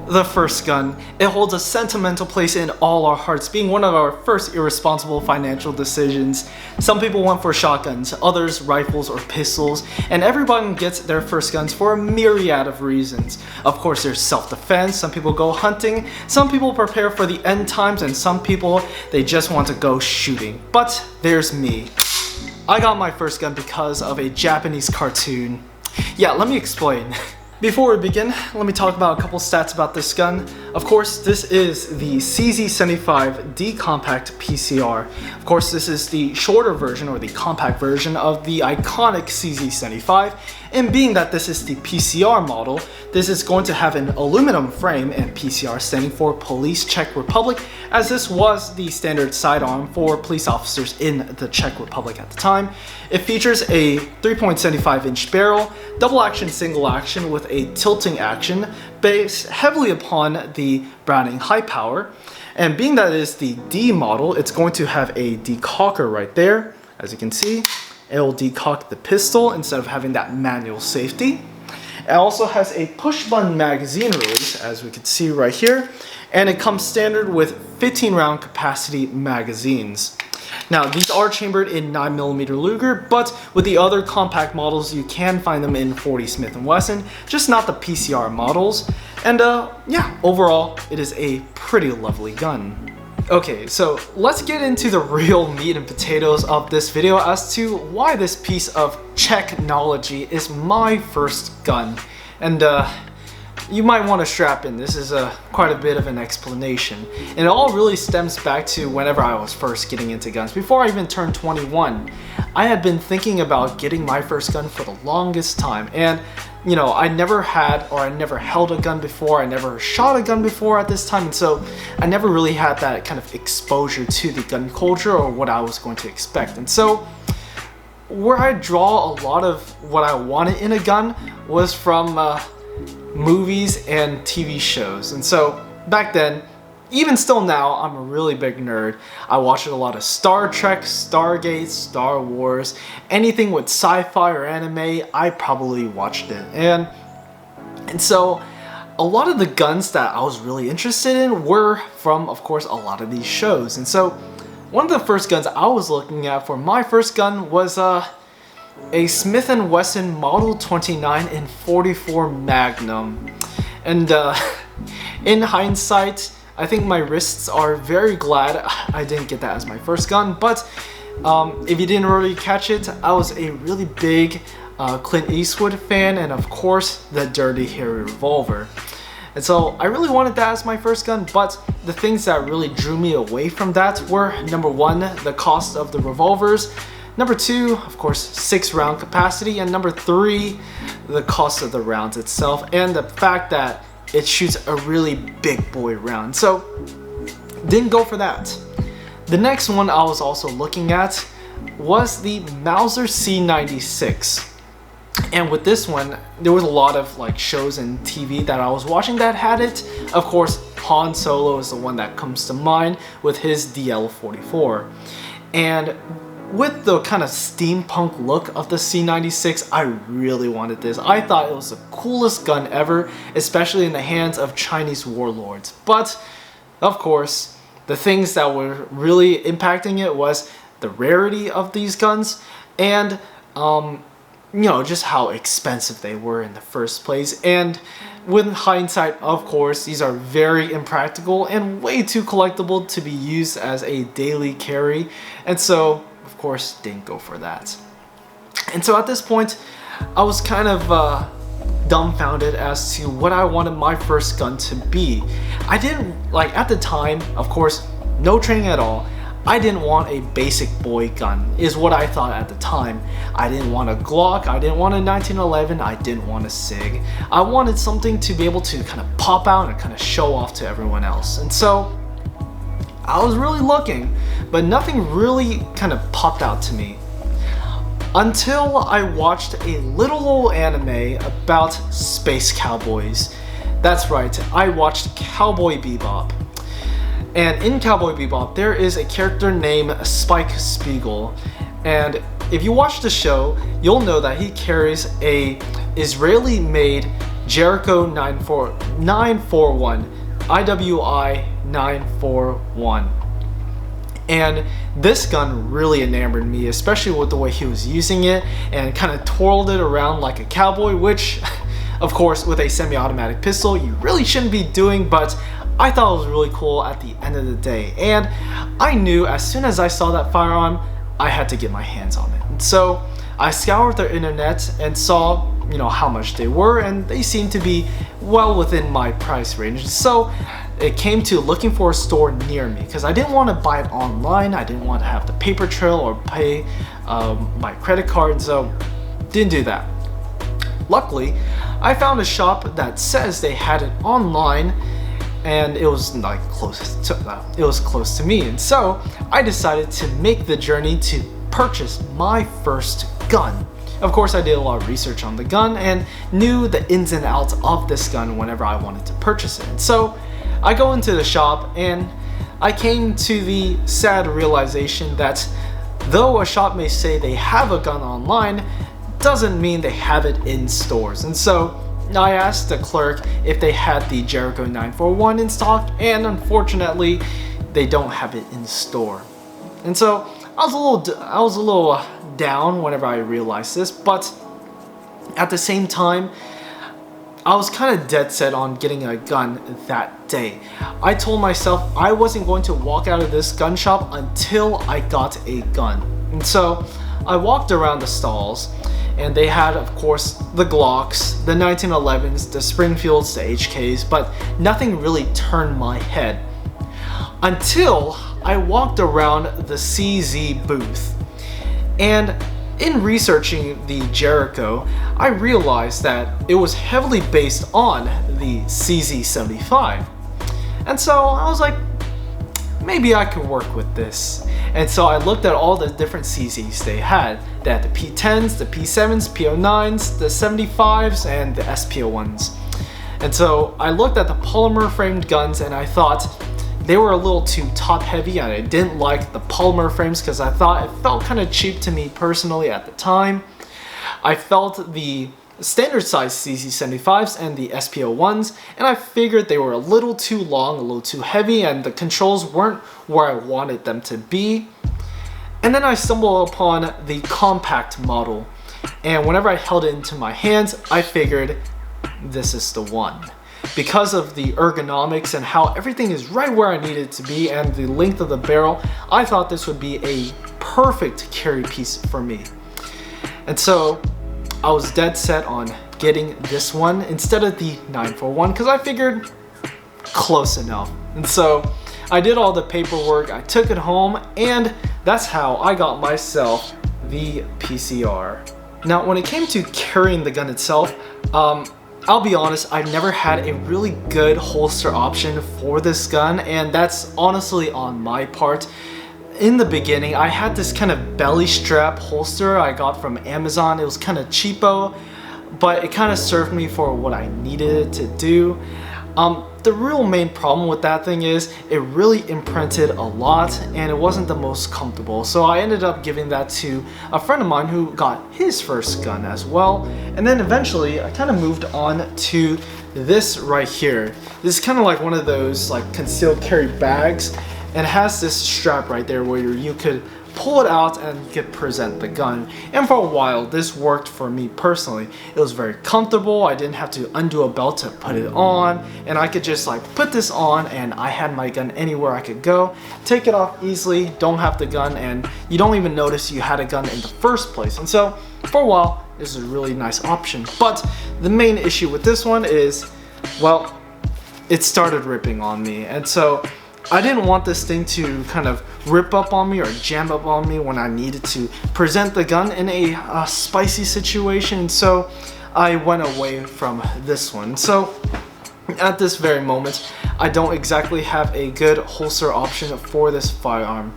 The first gun. It holds a sentimental place in all our hearts, being one of our first irresponsible financial decisions. Some people went for shotguns, others rifles or pistols, and everyone gets their first guns for a myriad of reasons. Of course, there's self-defense, some people go hunting, some people prepare for the end times, and some people, they just want to go shooting. But there's me. I got my first gun because of a Japanese cartoon. Yeah, let me explain. Before we begin, let me talk about a couple stats about this gun. Of course, this is the CZ-75 D-Compact PCR. Of course, this is the shorter version or the compact version of the iconic CZ-75. And being that this is the PCR model, this is going to have an aluminum frame, and PCR standing for Police Czech Republic, as this was the standard sidearm for police officers in the Czech Republic at the time. It features a 3.75-inch barrel, double action, single action with a tilting action based heavily upon the Browning high power. And being that it is the D model, it's going to have a decocker right there, as you can see. It will decock the pistol instead of having that manual safety. It also has a push button magazine release, as we can see right here, and it comes standard with 15 round capacity magazines. Now, these are chambered in 9mm Luger, but with the other compact models, you can find them in 40 Smith & Wesson, just not the PCR models. And yeah, overall, it is a pretty lovely gun. Okay, so let's get into the real meat and potatoes of this video as to why this piece of technology is my first gun. And you might want to strap in. This is quite a bit of an explanation. And it all really stems back to whenever I was first getting into guns. Before I even turned 21, I had been thinking about getting my first gun for the longest time. And you know, I never had or I never held a gun before, I never shot a gun before at this time, and so I never really had that kind of exposure to the gun culture or what I was going to expect. And so where I draw a lot of what I wanted in a gun was from movies and TV shows. And so back then, even still now, I'm a really big nerd. I watched a lot of Star Trek, Stargate, Star Wars, anything with sci-fi or anime, I probably watched it. And so a lot of the guns that I was really interested in were from, of course, a lot of these shows. And so one of the first guns I was looking at for my first gun was a Smith & Wesson Model 29 in 44 Magnum. And in hindsight, I think my wrists are very glad I didn't get that as my first gun, but if you didn't already catch it, I was a really big Clint Eastwood fan, and of course the Dirty Harry revolver. And so I really wanted that as my first gun, but the things that really drew me away from that were, number one, the cost of the revolvers, number two, of course, 6 round capacity, and number three, the cost of the rounds itself, and the fact that it shoots a really big boy round. So didn't go for that. The next one I was also looking at was the Mauser C96. And with this one, there was a lot of like shows and TV that I was watching that had it. Of course, Han Solo is the one that comes to mind with his DL-44. And with the kind of steampunk look of the C96, I really wanted this. I thought it was the coolest gun ever, especially in the hands of Chinese warlords. But, of course, the things that were really impacting it was the rarity of these guns and, you know, just how expensive they were in the first place. And with hindsight, of course, these are very impractical and way too collectible to be used as a daily carry. And so, of course, didn't go for that. And so at this point, I was kind of dumbfounded as to what I wanted my first gun to be. I didn't, like at the time, of course, no training at all, I didn't want a basic boy gun, is what I thought at the time. I didn't want a Glock, I didn't want a 1911, I didn't want a SIG. I wanted something to be able to kind of pop out and kind of show off to everyone else. And so I was really looking, but nothing really kind of popped out to me until I watched a little old anime about space cowboys. That's right, I watched Cowboy Bebop. And in Cowboy Bebop, there is a character named Spike Spiegel. And if you watch the show, you'll know that he carries a Israeli-made Jericho 941, IWI 941. And this gun really enamored me, especially with the way he was using it and kind of twirled it around like a cowboy, which of course with a semi-automatic pistol you really shouldn't be doing, but I thought it was really cool at the end of the day. And I knew as soon as I saw that firearm, I had to get my hands on it. And so I scoured the internet and saw, how much they were, and they seemed to be well within my price range. So it came to looking for a store near me because I didn't want to buy it online. I didn't want to have the paper trail or pay my credit card, so didn't do that. Luckily, I found a shop that says they had it online, and it was like close to me. And so I decided to make the journey to purchase my first gun. Of course, I did a lot of research on the gun and knew the ins and outs of this gun whenever I wanted to purchase it. And so I go into the shop and I came to the sad realization that though a shop may say they have a gun online, doesn't mean they have it in stores. And so I asked the clerk if they had the Jericho 941 in stock, and unfortunately they don't have it in store. And so I was a little down whenever I realized this, but at the same time I was kind of dead set on getting a gun that day. I told myself I wasn't going to walk out of this gun shop until I got a gun. And so I walked around the stalls, and they had, of course, the Glocks, the 1911s, the Springfields, the HKs, but nothing really turned my head until I walked around the CZ booth. And in researching the Jericho, I realized that it was heavily based on the CZ-75. And so I was like, maybe I could work with this. And so I looked at all the different CZs they had. They had the P10s, the P7s, P09s, the 75s, and the SPO1s. And so I looked at the polymer framed guns and I thought they were a little too top heavy, and I didn't like the polymer frames because I thought it felt kind of cheap to me personally at the time. I felt the standard size CZ-75s and the SPO1s, and I figured they were a little too long, a little too heavy, and the controls weren't where I wanted them to be. And then I stumbled upon the compact model, and whenever I held it into my hands, I figured this is the one. Because of the ergonomics and how everything is right where I need it to be and the length of the barrel, I thought this would be a perfect carry piece for me. And so I was dead set on getting this one instead of the 941 because I figured close enough. And so I did all the paperwork, I took it home, and that's how I got myself the PCR. Now when it came to carrying the gun itself, I'll be honest, I've never had a really good holster option for this gun, and that's honestly on my part. In the beginning, I had this kind of belly strap holster I got from Amazon. It was kind of cheapo, but it kind of served me for what I needed it to do. The real main problem with that thing is it really imprinted a lot and it wasn't the most comfortable. So I ended up giving that to a friend of mine who got his first gun as well. And then eventually I kind of moved on to this right here. This is kind of like one of those like concealed carry bags, and it has this strap right there where you could pull it out and could present the gun. And for a while this worked for me personally. It was very comfortable. I didn't have to undo a belt to put it on, and I could just like put this on and I had my gun anywhere I could go, take it off easily, don't have the gun, and you don't even notice you had a gun in the first place. And so for a while this is a really nice option. But the main issue with this one is, well, it started ripping on me. And so I didn't want this thing to kind of rip up on me or jam up on me when I needed to present the gun in a spicy situation, so I went away from this one. So at this very moment, I don't exactly have a good holster option for this firearm.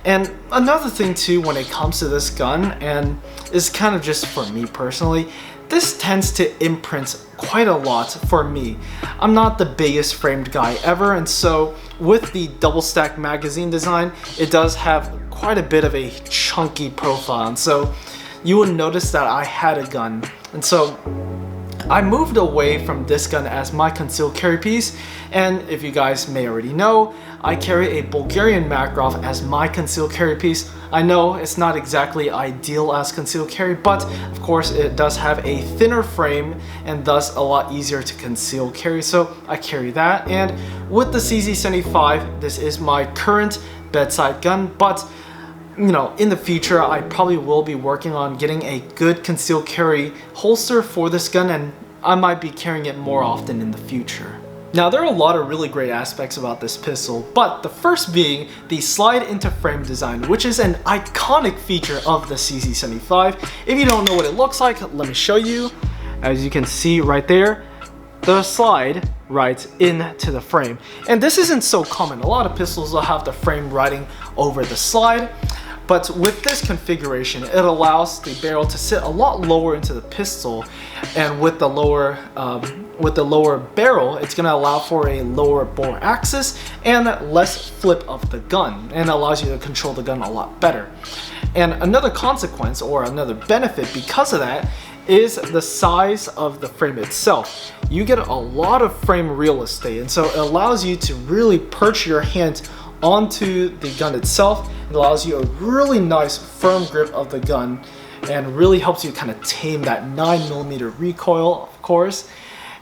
And another thing too when it comes to this gun, and it's kind of just for me personally, this tends to imprint quite a lot for me. I'm not the biggest framed guy ever, and so with the double stack magazine design, it does have quite a bit of a chunky profile, and so you would notice that I had a gun. And so I moved away from this gun as my concealed carry piece, and if you guys may already know, I carry a Bulgarian Makarov as my concealed carry piece. I know it's not exactly ideal as concealed carry, but of course it does have a thinner frame and thus a lot easier to conceal carry, so I carry that. And with the CZ-75, this is my current bedside gun, but you know, in the future, I probably will be working on getting a good concealed carry holster for this gun, and I might be carrying it more often in the future. Now, there are a lot of really great aspects about this pistol, but the first being the slide into frame design, which is an iconic feature of the CZ-75. If you don't know what it looks like, let me show you. As you can see right there, the slide right into the frame. And this isn't so common. A lot of pistols will have the frame riding over the slide. But with this configuration, it allows the barrel to sit a lot lower into the pistol, and with the lower barrel, it's going to allow for a lower bore axis and less flip of the gun, and allows you to control the gun a lot better. And another consequence or another benefit because of that is the size of the frame itself. You get a lot of frame real estate, and so it allows you to really perch your hand onto the gun itself. It allows you a really nice firm grip of the gun and really helps you kind of tame that 9mm recoil, of course.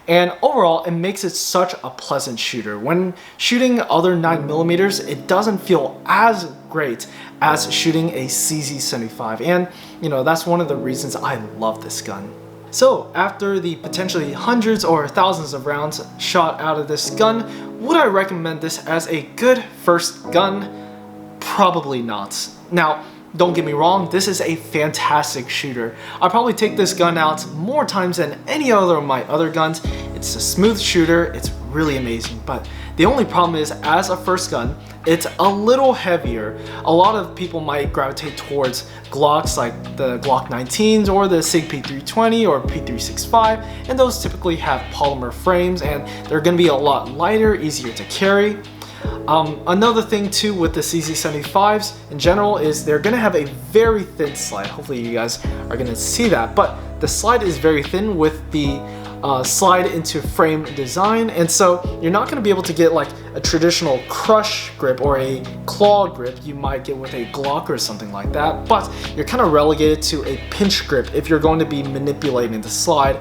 And overall, it makes it such a pleasant shooter. When shooting other 9mm, it doesn't feel as great as shooting a CZ-75, and you know, that's one of the reasons I love this gun. So after the potentially hundreds or thousands of rounds shot out of this gun, would I recommend this as a good first gun? Probably not. Now, don't get me wrong, this is a fantastic shooter. I'll probably take this gun out more times than any other of my other guns. It's a smooth shooter, it's really amazing, but the only problem is, as a first gun, it's a little heavier. A lot of people might gravitate towards Glocks like the Glock 19s or the SIG P320 or P365, and those typically have polymer frames and they're going to be a lot lighter, easier to carry. Another thing too with the CZ-75s in general is they're going to have a very thin slide. Hopefully you guys are going to see that, but the slide is very thin with the slide into frame design, and so you're not going to be able to get like a traditional crush grip or a claw grip you might get with a Glock or something like that, but you're kind of relegated to a pinch grip if you're going to be manipulating the slide.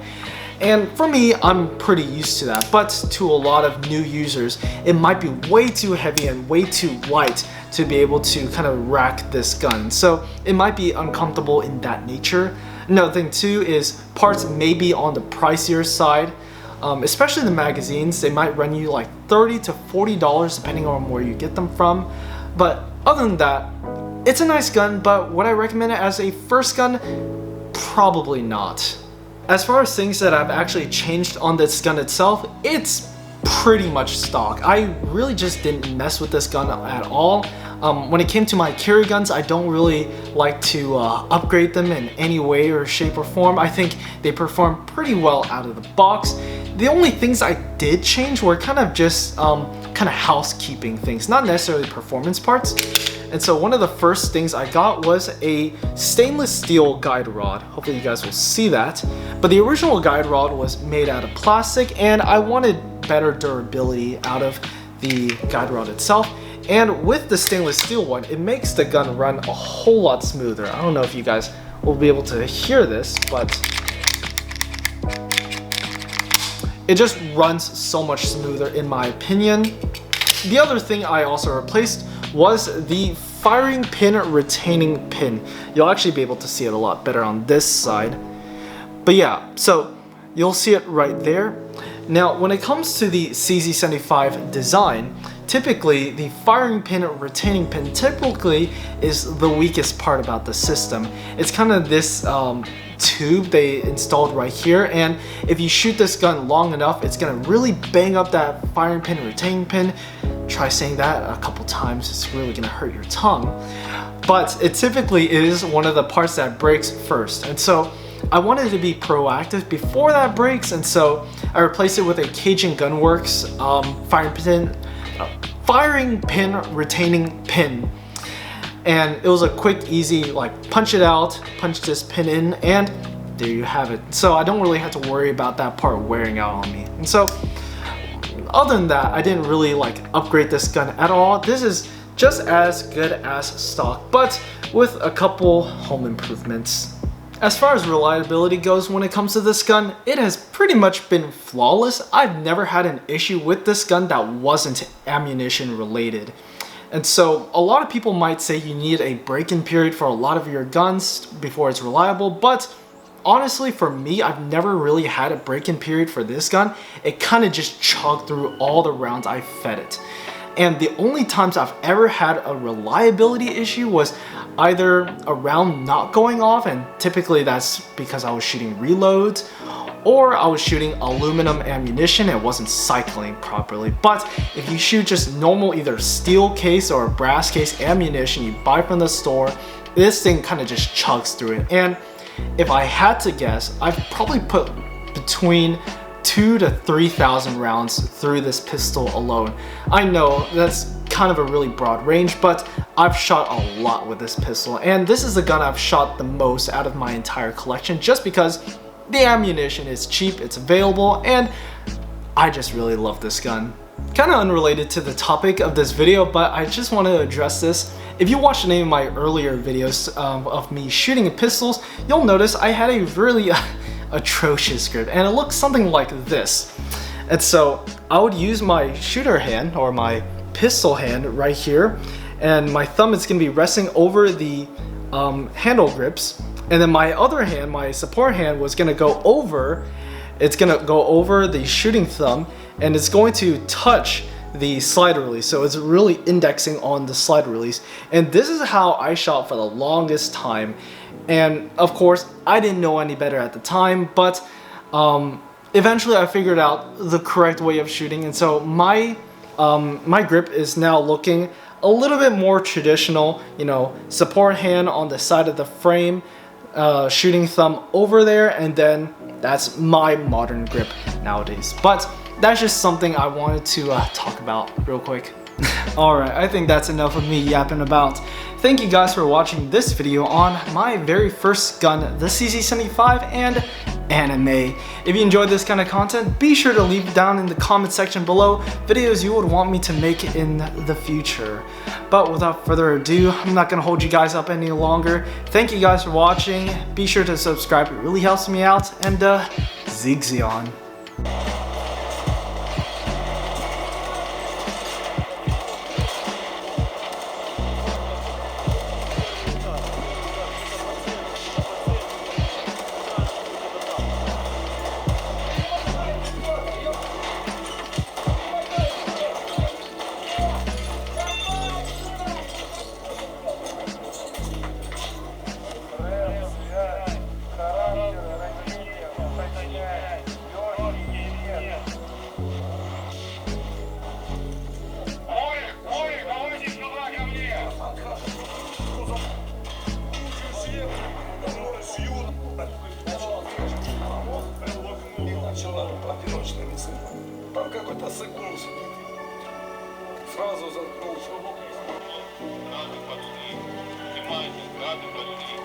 And for me, I'm pretty used to that, but to a lot of new users, it might be way too heavy and way too light to be able to kind of rack this gun, so it might be uncomfortable in that nature. Another thing too is parts may be on the pricier side, especially the magazines. They might run you like $30 to $40 depending on where you get them from. But other than that, it's a nice gun, but would I recommend it as a first gun? Probably not. As far as things that I've actually changed on this gun itself, it's pretty much stock. I really just didn't mess with this gun at all. When it came to my carry guns, I don't really like to upgrade them in any way or shape or form. I think they perform pretty well out of the box. The only things I did change were kind of just kind of housekeeping things, not necessarily performance parts. And so one of the first things I got was a stainless steel guide rod. Hopefully you guys will see that. But the original guide rod was made out of plastic, and I wanted better durability out of the guide rod itself. And with the stainless steel one, it makes the gun run a whole lot smoother. I don't know if you guys will be able to hear this, but it just runs so much smoother in my opinion. The other thing I also replaced was the firing pin retaining pin. You'll actually be able to see it a lot better on this side. But yeah, so you'll see it right there. Now, when it comes to the CZ-75 design, typically the firing pin retaining pin typically is the weakest part about the system. It's kind of this tube they installed right here, and if you shoot this gun long enough, it's gonna really bang up that firing pin retaining pin. Try saying that a couple times, it's really gonna hurt your tongue. But it typically is one of the parts that breaks first, and so I wanted to be proactive before that breaks, and so I replaced it with a Cajun Gunworks firing pin retaining pin. And it was a quick, easy, like punch it out, punch this pin in, and there you have it. So I don't really have to worry about that part wearing out on me. And so other than that, I didn't really like upgrade this gun at all. This is just as good as stock, but with a couple home improvements. As far as reliability goes when it comes to this gun, it has pretty much been flawless. I've never had an issue with this gun that wasn't ammunition related. And so a lot of people might say you need a break-in period for a lot of your guns before it's reliable, but honestly for me, I've never really had a break-in period for this gun. It kind of just chugged through all the rounds I fed it. And the only times I've ever had a reliability issue was either a round not going off, and typically that's because I was shooting reloads, or I was shooting aluminum ammunition and it wasn't cycling properly. But if you shoot just normal either steel case or brass case ammunition you buy from the store, this thing kind of just chugs through it. And if I had to guess, I've probably put between 2,000 to 3,000 rounds through this pistol alone. I know that's kind of a really broad range, but I've shot a lot with this pistol, and this is the gun I've shot the most out of my entire collection just because the ammunition is cheap, it's available, and I just really love this gun. Kind of unrelated to the topic of this video, but I just want to address this. If you watched any of my earlier videos of me shooting pistols, you'll notice I had a really atrocious grip, and it looks something like this. And so I would use my shooter hand or my pistol hand right here, and my thumb is going to be resting over the handle grips, and then my other hand, my support hand, was going to go over, it's going to go over the shooting thumb, and it's going to touch the slide release. So it's really indexing on the slide release, and this is how I shot for the longest time. And of course I didn't know any better at the time, but eventually I figured out the correct way of shooting, and so my grip is now looking a little bit more traditional, you know, support hand on the side of the frame, shooting thumb over there, and then that's my modern grip nowadays. But that's just something I wanted to talk about real quick. Alright, I think that's enough of me yapping about. Thank you guys for watching this video on my very first gun, the CZ-75 and anime. If you enjoyed this kind of content, be sure to leave down in the comment section below videos you would want me to make in the future. But without further ado, I'm not gonna hold you guys up any longer. Thank you guys for watching. Be sure to subscribe, it really helps me out, and Zigzion. Там какой-то секунд сразу заткнулся. Внимание, грады пошли.